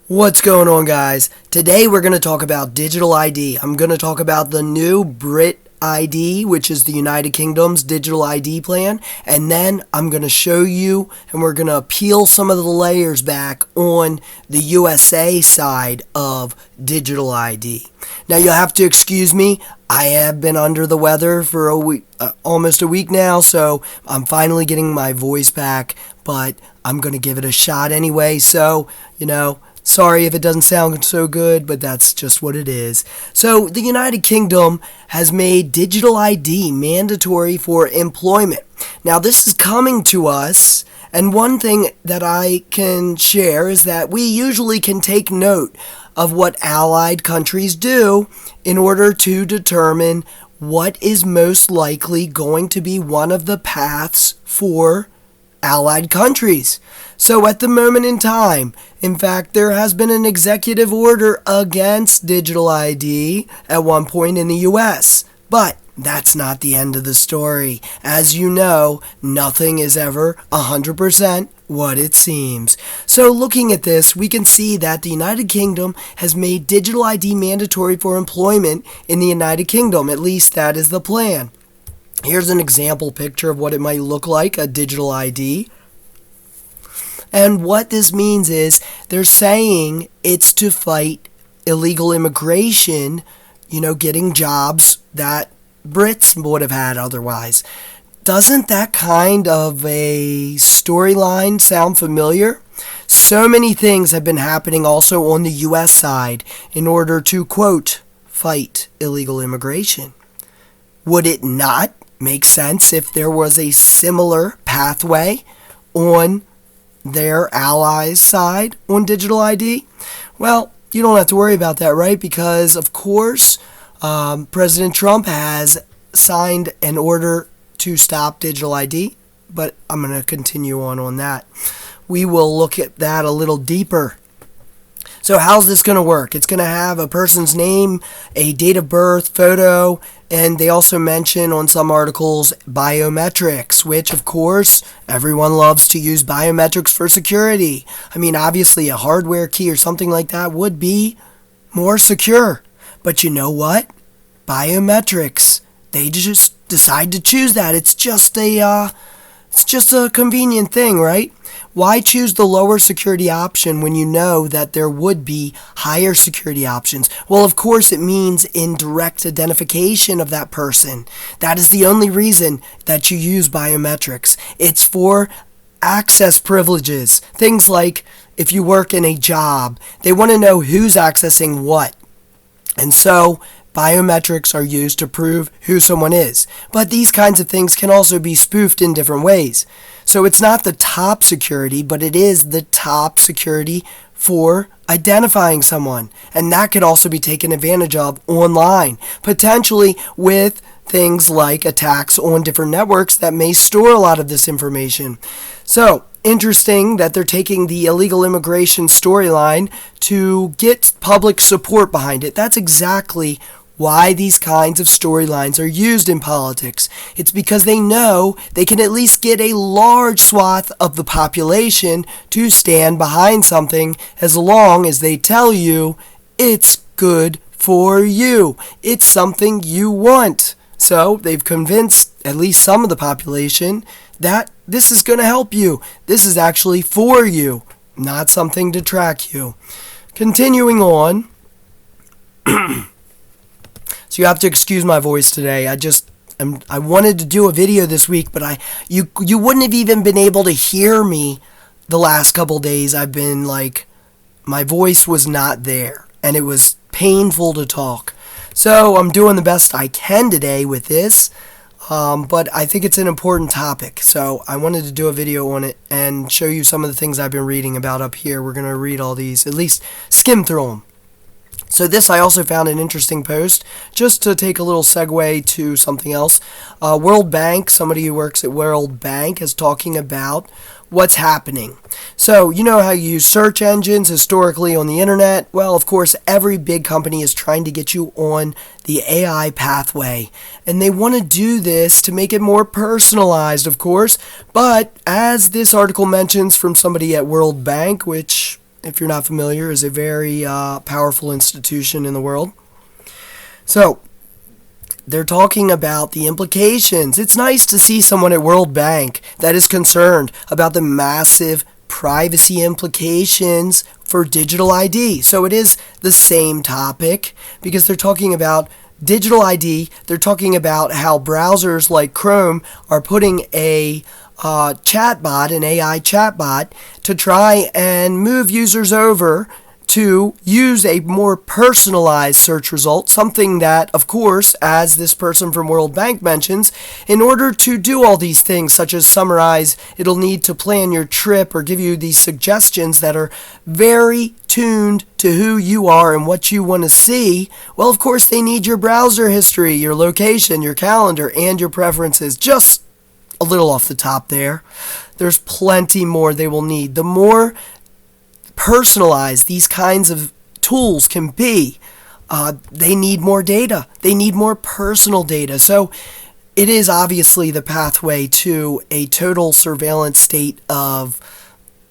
What's going on, guys? Today we're going to talk about digital ID. I'm going to talk about the new BritCard, which is the United Kingdom's digital ID plan, and then I'm going to show you and we're going to peel some of the layers back on the USA side of digital ID. Now you'll have to excuse me. I have been under the weather for a week, almost a week now, so I'm finally getting my voice back, but I'm going to give it a shot anyway, so, sorry if it doesn't sound so good, but that's just what it is. So, the United Kingdom has made digital ID mandatory for employment. Now, this is coming to us, and one thing that I can share is that we usually can take note of what allied countries do in order to determine what is most likely going to be one of the paths for allied countries. So at the moment in time, in fact, there has been an executive order against digital ID at one point in the US. But that's not the end of the story. As you know, nothing is ever 100% what it seems. So looking at this, we can see that the United Kingdom has made digital ID mandatory for employment in the United Kingdom. At least that is the plan. Here's an example picture of what it might look like, a digital ID. And what this means is they're saying it's to fight illegal immigration, getting jobs that Brits would have had otherwise. Doesn't that kind of a storyline sound familiar? So many things have been happening also on the US side in order to, quote, fight illegal immigration. Would it not make sense if there was a similar pathway on their allies' side on digital ID? Well, you don't have to worry about that, right? Because, of course, President Trump has signed an order to stop digital ID, but I'm going to continue on that. We will look at that a little deeper. So how's this going to work? It's going to have a person's name, a date of birth, photo, and they also mention on some articles biometrics, which of course everyone loves to use biometrics for security. I mean, obviously a hardware key or something like that would be more secure. But you know what? Biometrics, they just decide to choose that. It's just a convenient thing, right? Why choose the lower security option when you know that there would be higher security options? Well, of course, it means indirect identification of that person. That is the only reason that you use biometrics. It's for access privileges. Things like if you work in a job, they want to know who's accessing what. And so biometrics are used to prove who someone is. But these kinds of things can also be spoofed in different ways. So it's not the top security, but it is the top security for identifying someone. And that could also be taken advantage of online, potentially with things like attacks on different networks that may store a lot of this information. So, interesting that they're taking the illegal immigration storyline to get public support behind it. That's exactly why these kinds of storylines are used in politics. It's because they know they can at least get a large swath of the population to stand behind something as long as they tell you it's good for you. It's something you want. So they've convinced at least some of the population that this is going to help you. This is actually for you, not something to track you. Continuing on. So you have to excuse my voice today. I wanted to do a video this week, but you wouldn't have even been able to hear me the last couple days. I've been my voice was not there, and it was painful to talk. So I'm doing the best I can today with this, but I think it's an important topic. So I wanted to do a video on it and show you some of the things I've been reading about up here. We're going to read all these, at least skim through them. So this, I also found an interesting post, just to take a little segue to something else. World Bank, somebody who works at World Bank, is talking about what's happening. So, you know how you use search engines historically on the internet? Well, of course, every big company is trying to get you on the AI pathway. And they want to do this to make it more personalized, of course. But as this article mentions from somebody at World Bank, which if you're not familiar, is a very powerful institution in the world. So, they're talking about the implications. It's nice to see someone at World Bank that is concerned about the massive privacy implications for digital ID. So it is the same topic because they're talking about digital ID. They're talking about how browsers like Chrome are putting a chatbot, an AI chatbot, to try and move users over to use a more personalized search result, something that, of course, as this person from World Bank mentions, in order to do all these things, such as summarize, it'll need to plan your trip or give you these suggestions that are very tuned to who you are and what you want to see. Well, of course, they need your browser history, your location, your calendar, and your preferences. Just a little off the top there. There's plenty more they will need. The more personalized these kinds of tools can be, they need more data. They need more personal data. So it is obviously the pathway to a total surveillance state of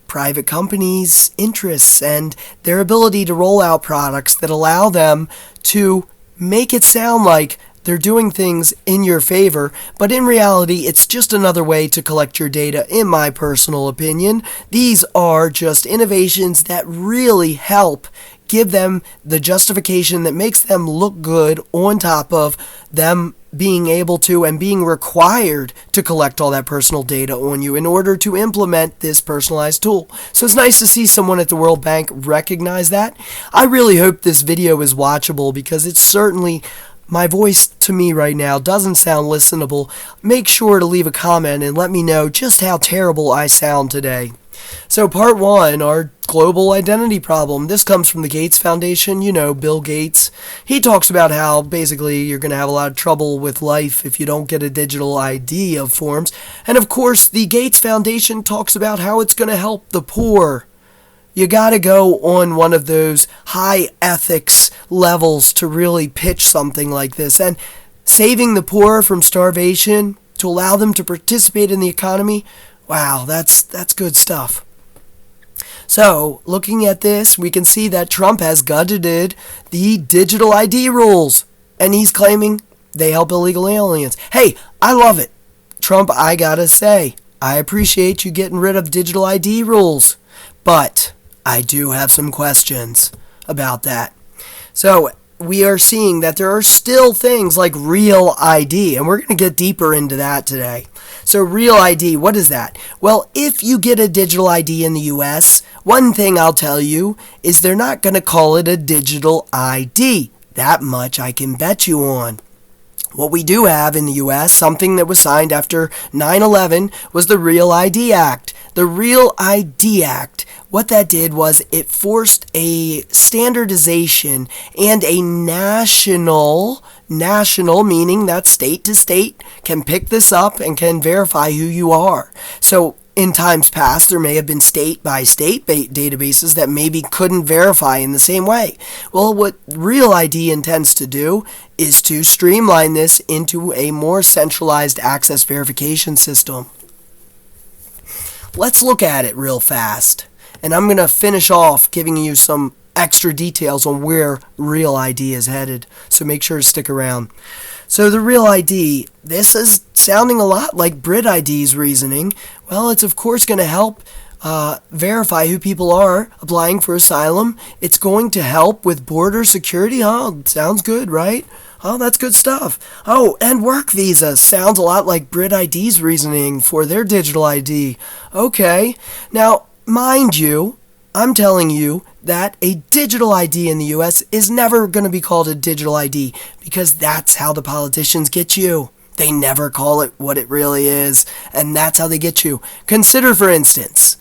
private companies' interests and their ability to roll out products that allow them to make it sound like they're doing things in your favor, but in reality, it's just another way to collect your data, in my personal opinion. These are just innovations that really help give them the justification that makes them look good on top of them being able to and being required to collect all that personal data on you in order to implement this personalized tool. So it's nice to see someone at the World Bank recognize that. I really hope this video is watchable because it's certainly, my voice to me right now doesn't sound listenable. Make sure to leave a comment and let me know just how terrible I sound today. So part 1, our global identity problem. This comes from the Gates Foundation. You know, Bill Gates. He talks about how basically you're going to have a lot of trouble with life if you don't get a digital ID of forms. And of course, the Gates Foundation talks about how it's going to help the poor. You got to go on one of those high ethics levels to really pitch something like this. And saving the poor from starvation to allow them to participate in the economy, wow, that's good stuff. So, looking at this, we can see that Trump has gutted the digital ID rules. And he's claiming they help illegal aliens. Hey, I love it. Trump, I gotta say, I appreciate you getting rid of digital ID rules. But I do have some questions about that. So we are seeing that there are still things like Real ID, and we're going to get deeper into that today. So Real ID, what is that? Well, if you get a digital ID in the US, one thing I'll tell you is they're not going to call it a digital ID. That much I can bet you on. What we do have in the U.S., something that was signed after 9/11, was the Real ID Act. The Real ID Act, what that did was it forced a standardization and a national, meaning that state to state can pick this up and can verify who you are. So in times past, there may have been state-by-state databases that maybe couldn't verify in the same way. Well, what Real ID intends to do is to streamline this into a more centralized access verification system. Let's look at it real fast. And I'm going to finish off giving you some extra details on where Real ID is headed. So make sure to stick around. So the Real ID, this is sounding a lot like BritID's reasoning. Well, it's of course going to help verify who people are applying for asylum. It's going to help with border security. Oh, sounds good, right? Oh, that's good stuff. Oh, and work visas. Sounds a lot like BritID's reasoning for their digital ID. Okay. Now, mind you, I'm telling you that a digital ID in the US is never going to be called a digital ID because that's how the politicians get you. They never call it what it really is, and that's how they get you. Consider, for instance,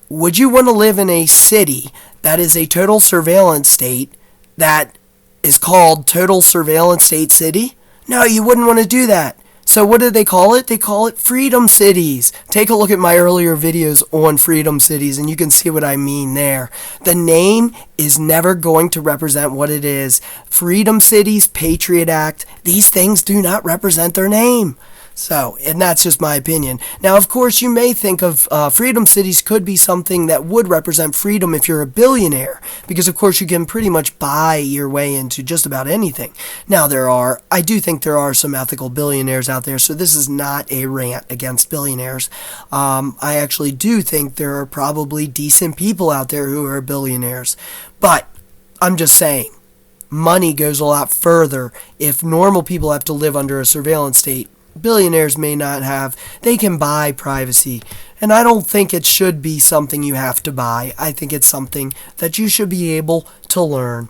would you want to live in a city that is a total surveillance state that is called Total Surveillance State City? No, you wouldn't want to do that. So what do they call it? They call it freedom cities. Take a look at my earlier videos on freedom cities and you can see what I mean there. The name is never going to represent what it is. Freedom cities, Patriot Act, these things do not represent their name. So, and that's just my opinion. Now, of course, you may think of freedom cities could be something that would represent freedom if you're a billionaire, because of course you can pretty much buy your way into just about anything. Now, I do think there are some ethical billionaires out there, so this is not a rant against billionaires. I actually do think there are probably decent people out there who are billionaires, but I'm just saying, money goes a lot further. If normal people have to live under a surveillance state, billionaires may not have. They can buy privacy. And I don't think it should be something you have to buy. I think it's something that you should be able to learn.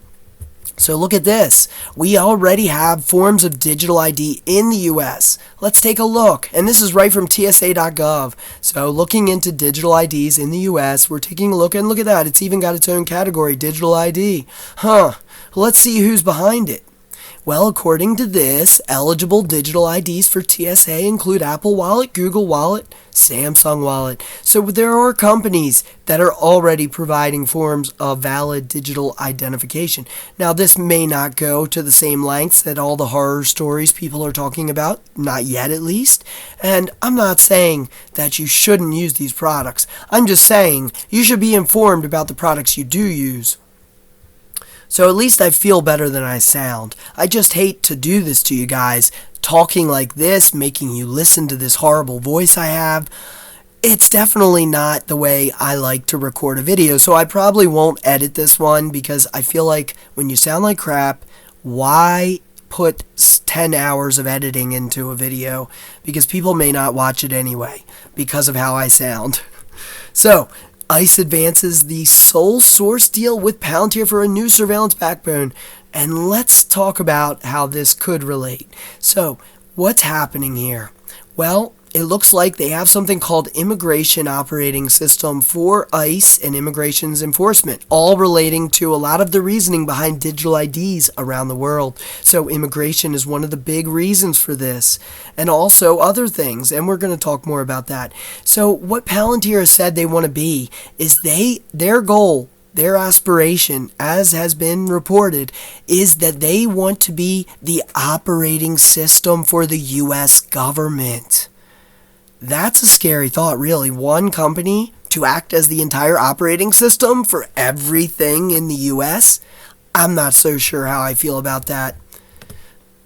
So look at this. We already have forms of digital ID in the US. Let's take a look. And this is right from TSA.gov. So looking into digital IDs in the US, we're taking a look, and look at that. It's even got its own category, digital ID. Let's see who's behind it. Well, according to this, eligible digital IDs for TSA include Apple Wallet, Google Wallet, Samsung Wallet. So there are companies that are already providing forms of valid digital identification. Now, this may not go to the same lengths that all the horror stories people are talking about, not yet at least. And I'm not saying that you shouldn't use these products. I'm just saying you should be informed about the products you do use. So at least I feel better than I sound. I just hate to do this to you guys, talking like this, making you listen to this horrible voice I have. It's definitely not the way I like to record a video, so I probably won't edit this one because I feel like when you sound like crap, why put 10 hours of editing into a video? Because people may not watch it anyway because of how I sound. So, ICE advances the sole source deal with Palantir for a new surveillance backbone. And let's talk about how this could relate. So, what's happening here? Well, it looks like they have something called Immigration Operating System for ICE and Immigration's Enforcement, all relating to a lot of the reasoning behind digital IDs around the world. So immigration is one of the big reasons for this, and also other things, and we're going to talk more about that. So what Palantir has said they want to be is their goal, their aspiration, as has been reported, is that they want to be the operating system for the U.S. government. That's a scary thought, really. One company to act as the entire operating system for everything in the U.S.? I'm not so sure how I feel about that.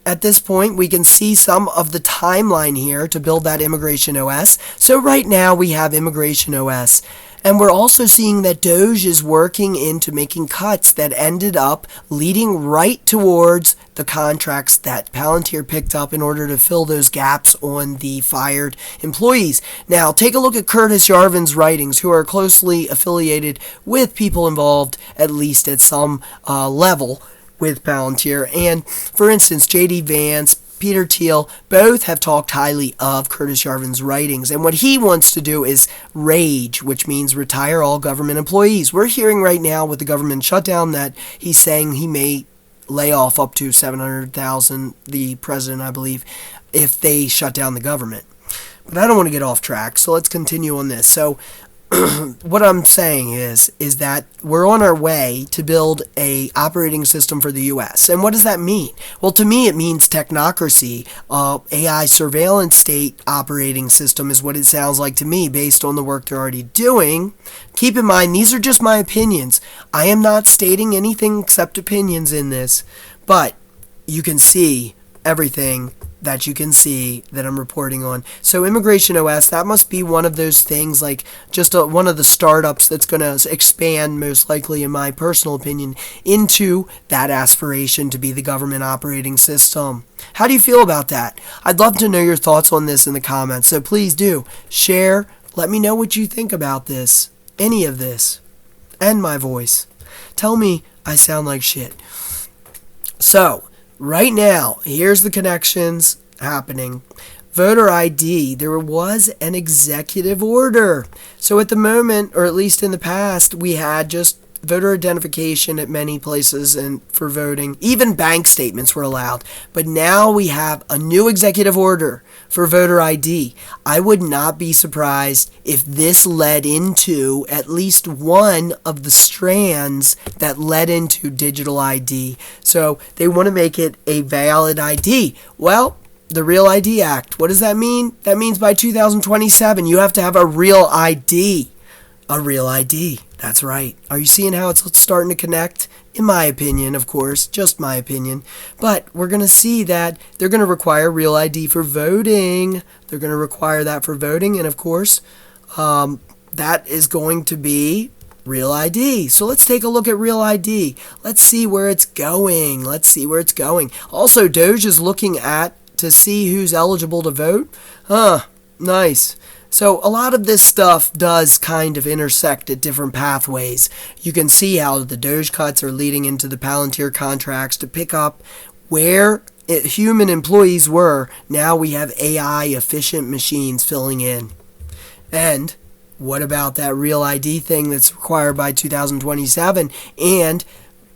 At this point, we can see some of the timeline here to build that Immigration OS. So right now we have Immigration OS. And we're also seeing that Doge is working into making cuts that ended up leading right towards the contracts that Palantir picked up in order to fill those gaps on the fired employees. Now, take a look at Curtis Yarvin's writings, who are closely affiliated with people involved, at least at some level, with Palantir. And, for instance, J.D. Vance, Peter Thiel, both have talked highly of Curtis Yarvin's writings. And what he wants to do is RAGE, which means retire all government employees. We're hearing right now with the government shutdown that he's saying he may lay off up to 700,000, the president, I believe, if they shut down the government. But I don't want to get off track, so let's continue on this. So what I'm saying is that we're on our way to build a operating system for the U.S. And what does that mean? Well, to me, it means technocracy. AI surveillance state operating system is what it sounds like to me based on the work they're already doing. Keep in mind, these are just my opinions. I am not stating anything except opinions in this, but you can see everything that you can see that I'm reporting on. So Immigration OS, that must be one of those things, like just one of the startups that's going to expand, most likely in my personal opinion, into that aspiration to be the government operating system. How do you feel about that? I'd love to know your thoughts on this in the comments, so please do share. Let me know what you think about this, any of this, and my voice. Tell me I sound like shit. So, right now, here's the connections happening. Voter ID, there was an executive order. So at the moment, or at least in the past, we had just voter identification at many places and for voting. Even bank statements were allowed. But now we have a new executive order for voter ID. I would not be surprised if this led into at least one of the strands that led into digital ID. So they want to make it a valid ID. Well, the Real ID Act. What does that mean? That means by 2027, you have to have a real ID. A real ID. That's right. Are you seeing how it's starting to connect? In my opinion, of course, just my opinion. But we're going to see that they're going to require real ID for voting. They're going to require that for voting. And of course, that is going to be Real ID. So let's take a look at Real ID. Let's see where it's going. Let's see where it's going. Also, Doge is looking to see who's eligible to vote. Nice. So a lot of this stuff does kind of intersect at different pathways. You can see how the Doge cuts are leading into the Palantir contracts to pick up where human employees were. Now we have AI efficient machines filling in. And what about that Real ID thing that's required by 2027 and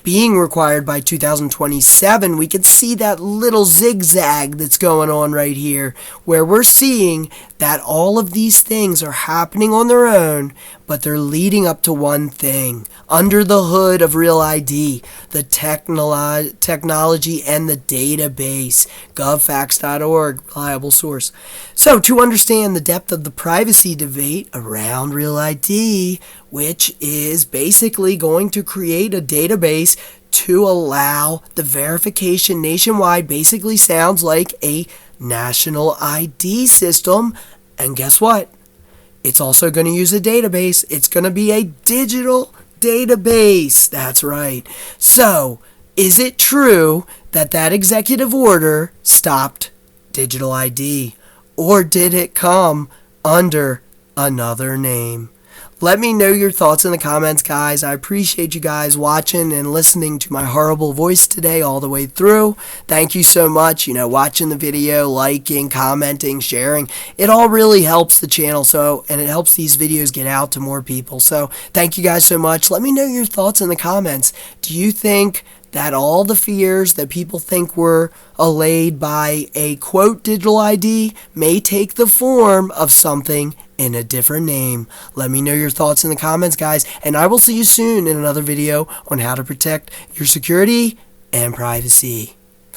being required by 2027? We can see that little zigzag that's going on right here where we're seeing that all of these things are happening on their own, but they're leading up to one thing. Under the hood of Real ID, the technology and the database. govfax.org, reliable source. So to understand the depth of the privacy debate around Real ID, which is basically going to create a database to allow the verification nationwide, basically sounds like a national ID system. And guess what? It's also going to use a database. It's going to be a digital database. That's right. So, is it true that that executive order stopped digital ID? Or did it come under another name? Let me know your thoughts in the comments, guys. I appreciate you guys watching and listening to my horrible voice today all the way through. Thank you so much. Watching the video, liking, commenting, sharing. It all really helps the channel, and it helps these videos get out to more people. So thank you guys so much. Let me know your thoughts in the comments. Do you think that all the fears that people think were allayed by a quote digital ID may take the form of something in a different name? Let me know your thoughts in the comments, guys, and I will see you soon in another video on how to protect your security and privacy.